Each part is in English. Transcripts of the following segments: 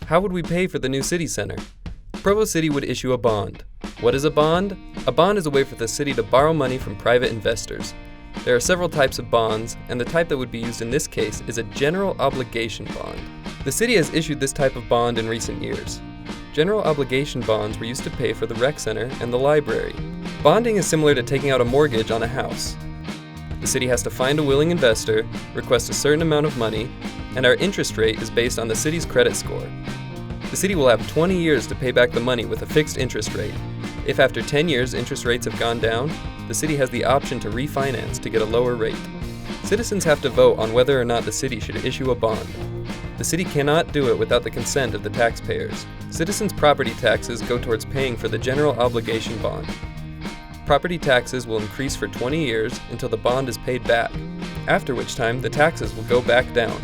How would we pay for the new city center? Provo City would issue a bond. What is a bond? A bond is a way for the city to borrow money from private investors. There are several types of bonds, and the type that would be used in this case is a general obligation bond. The city has issued this type of bond in recent years. General obligation bonds were used to pay for the rec center and the library. Bonding is similar to taking out a mortgage on a house. The city has to find a willing investor, request a certain amount of money, and our interest rate is based on the city's credit score. The city will have 20 years to pay back the money with a fixed interest rate. If after 10 years interest rates have gone down, the city has the option to refinance to get a lower rate. Citizens have to vote on whether or not the city should issue a bond. The city cannot do it without the consent of the taxpayers. Citizens' property taxes go towards paying for the general obligation bond. Property taxes will increase for 20 years until the bond is paid back, after which time the taxes will go back down.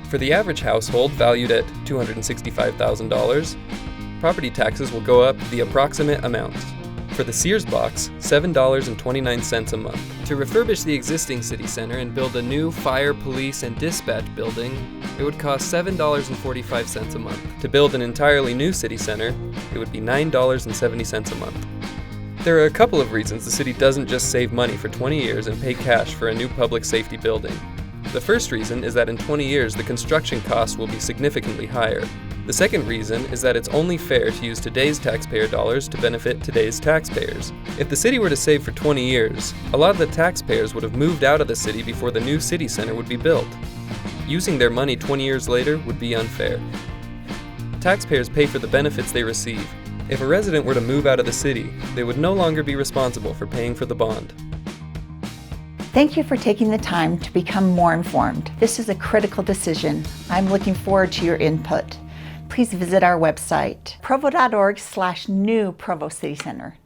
For the average household valued at $265,000, property taxes will go up the approximate amount. For the Sears box, $7.29 a month. To refurbish the existing city center and build a new fire, police, and dispatch building, it would cost $7.45 a month. To build an entirely new city center, it would be $9.70 a month. There are a couple of reasons the city doesn't just save money for 20 years and pay cash for a new public safety building. The first reason is that in 20 years the construction costs will be significantly higher. The second reason is that it's only fair to use today's taxpayer dollars to benefit today's taxpayers. If the city were to save for 20 years, a lot of the taxpayers would have moved out of the city before the new city center would be built. Using their money 20 years later would be unfair. Taxpayers pay for the benefits they receive. If a resident were to move out of the city, they would no longer be responsible for paying for the bond. Thank you for taking the time to become more informed. This is a critical decision. I'm looking forward to your input. Please visit our website, provo.org/new Provo City Center.